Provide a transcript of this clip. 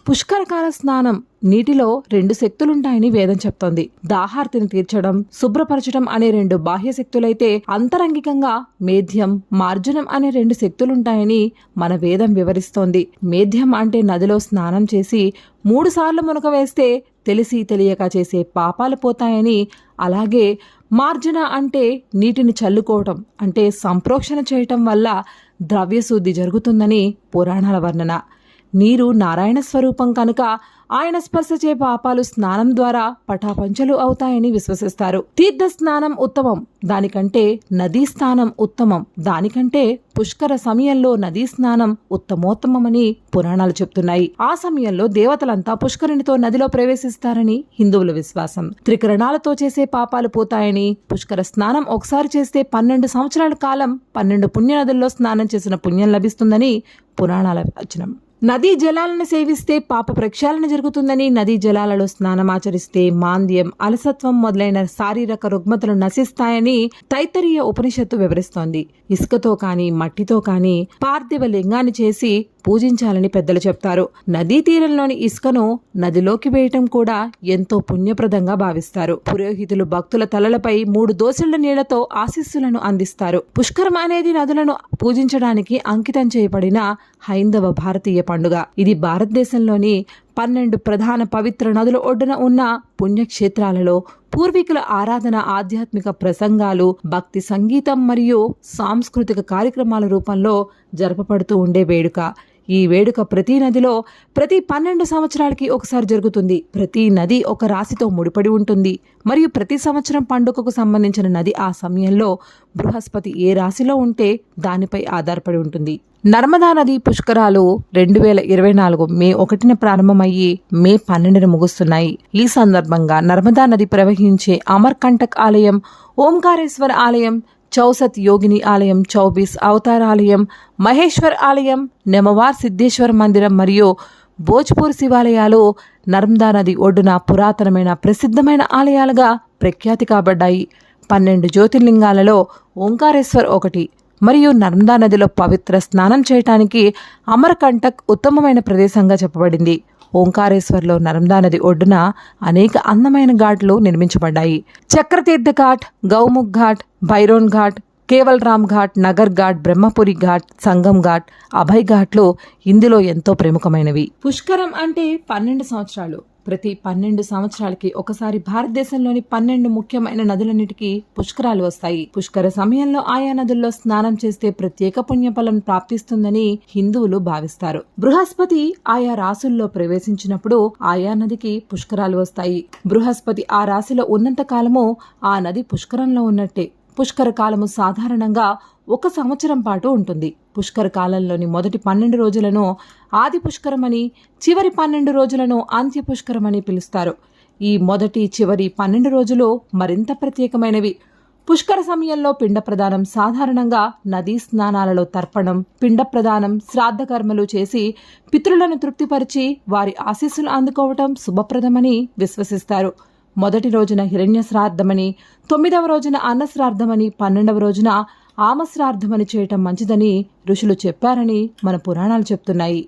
పుష్కరకాల స్నానం నీటిలో 2 శక్తులుంటాయని వేదం చెప్తోంది. దాహార్తిని తీర్చడం, శుభ్రపరచడం అనే 2 బాహ్య శక్తులైతే అంతరంగికంగా మేధ్యం, మార్జనం అనే 2 శక్తులుంటాయని మన వేదం వివరిస్తోంది. మేధ్యం అంటే నదిలో స్నానం చేసి 3 సార్లు మునక వేస్తే తెలిసి తెలియక చేసే పాపాలు పోతాయని, అలాగే మార్జన అంటే నీటిని చల్లుకోవటం, అంటే సంప్రోక్షణ చేయటం వల్ల ద్రవ్యశుద్ధి జరుగుతుందని పురాణాల వర్ణన. నీరు నారాయణ స్వరూపం కనుక ఆయన స్పర్శచే పాపాలు స్నానం ద్వారా పటాపంచలు అవుతాయని విశ్వసిస్తారు. తీర్థ స్నానం ఉత్తమం, దానికంటే నదీ స్నానం ఉత్తమం, దానికంటే పుష్కర సమయంలో నదీ స్నానం ఉత్తమోత్తమమని పురాణాలు చెప్తున్నాయి. ఆ సమయంలో దేవతలంతా పుష్కరిణితో నదిలో ప్రవేశిస్తారని హిందువుల విశ్వాసం. త్రికరణాలతో చేసే పాపాలు పోతాయని, పుష్కర స్నానం ఒకసారి చేస్తే 12 సంవత్సరాల కాలం 12 పుణ్యనదుల్లో స్నానం చేసిన పుణ్యం లభిస్తుందని పురాణాల వచనం. నదీ జలాలను సేవిస్తే పాప ప్రక్షాళన జరుగుతుందని, నదీ జలాలలో స్నానమాచరిస్తే మాంద్యం, అలసత్వం మొదలైన శారీరక రుగ్మతలు నశిస్తాయని తైత్తరీయ ఉపనిషత్తు వివరిస్తోంది. ఇసుకతో కాని మట్టితో కాని పార్థివ లింగాన్ని చేసి పూజించాలని పెద్దలు చెప్తారు. నదీ తీరంలోని ఇసుకను నదిలోకి వేయటం కూడా ఎంతో పుణ్యప్రదంగా భావిస్తారు. పురోహితులు భక్తుల తలలపై 3 దోసెళ్ల నీళ్లతో ఆశీస్సులను అందిస్తారు. పుష్కరం అనేది నదులను పూజించడానికి అంకితం చేయబడిన హైందవ భారతీయ పండుగ. ఇది భారతదేశంలోని 12 ప్రధాన పవిత్ర నదుల ఒడ్డున ఉన్న పుణ్యక్షేత్రాలలో పూర్వీకుల ఆరాధన, ఆధ్యాత్మిక ప్రసంగాలు, భక్తి సంగీతం మరియు సాంస్కృతిక కార్యక్రమాల రూపంలో జరపబడుతూ ఉండే వేడుక. ఈ వేడుక ప్రతి నదిలో ప్రతి 12 సంవత్సరాలకి ఒకసారి జరుగుతుంది. ప్రతి నది ఒక రాశితో ముడిపడి ఉంటుంది మరియు ప్రతి సంవత్సరం పండుగకు సంబంధించిన నది ఆ సమయంలో బృహస్పతి ఏ రాశిలో ఉంటే దానిపై ఆధారపడి ఉంటుంది. నర్మదా నది పుష్కరాలు 2024 మే 1న ప్రారంభమయ్యి మే 12న ముగుస్తున్నాయి. ఈ సందర్భంగా నర్మదా నది ప్రవహించే అమర్కంటక్ ఆలయం, ఓంకారేశ్వర ఆలయం, చౌసత్ యోగిని ఆలయం, చౌబీస్ అవతార్ ఆలయం, మహేశ్వర్ ఆలయం, నెమవార్ సిద్ధేశ్వర మందిరం మరియు భోజ్పూర్ శివాలయాలు నర్మదా నది ఒడ్డున పురాతనమైన ప్రసిద్ధమైన ఆలయాలుగా ప్రఖ్యాతి కాబడ్డాయి. 12 జ్యోతిర్లింగాలలో ఓంకారేశ్వర్ ఒకటి మరియు నర్మదా నదిలో పవిత్ర స్నానం చేయటానికి అమర్కంటక్ ఉత్తమమైన ప్రదేశంగా చెప్పబడింది. ఓంకారేశ్వర్లో నర్మదా నది ఒడ్డున అనేక అందమైన ఘాట్లు నిర్మించబడ్డాయి. చక్రతీర్థ ఘాట్, గౌముఖ్ ఘాట్, భైరోన్ ఘాట్, కేవల్ రామ్ ఘాట్, నగర్ ఘాట్, బ్రహ్మపురి ఘాట్, సంగం ఘాట్, అభయ్ ఘాట్లు ఇందులో ఎంతో ప్రముఖమైనవి. పుష్కరం అంటే 12 సంవత్సరాలు. ప్రతి 12 సంవత్సరాలకి ఒకసారి భారతదేశంలోని 12 ముఖ్యమైన నదులన్నిటికీ పుష్కరాలు వస్తాయి. పుష్కర సమయంలో ఆయా నదుల్లో స్నానం చేస్తే ప్రత్యేక పుణ్యఫలం ప్రాప్తిస్తుందని హిందువులు భావిస్తారు. బృహస్పతి ఆయా రాశుల్లో ప్రవేశించినప్పుడు ఆయా నదికి పుష్కరాలు వస్తాయి. బృహస్పతి ఆ రాశిలో ఉన్నంత కాలము ఆ నది పుష్కరంలో ఉన్నట్టే. పుష్కర కాలము సాధారణంగా 1 సంవత్సరం పాటు ఉంటుంది. పుష్కర కాలంలోని మొదటి 12 రోజులను ఆది పుష్కరమని, చివరి 12 రోజులను అంత్య పుష్కరమని పిలుస్తారు. ఈ మొదటి, చివరి 12 రోజులు మరింత ప్రత్యేకమైనవి. పుష్కర సమయంలో పిండ ప్రదానం సాధారణంగా నదీ స్నానాలలో తర్పణం, పిండ ప్రదానం, శ్రాద్ధ కర్మలు చేసి పితృలను తృప్తిపరిచి వారి ఆశీస్సులు అందుకోవటం శుభప్రదమని విశ్వసిస్తారు. మొదటి రోజున హిరణ్య శ్రాద్ధమని, 9వ రోజున అన్న శ్రాద్ధమని, 12వ రోజున ఆమ శ్రాద్ధమని చేయటం మంచిదని ఋషులు చెప్పారని మన పురాణాలు చెప్తున్నాయి.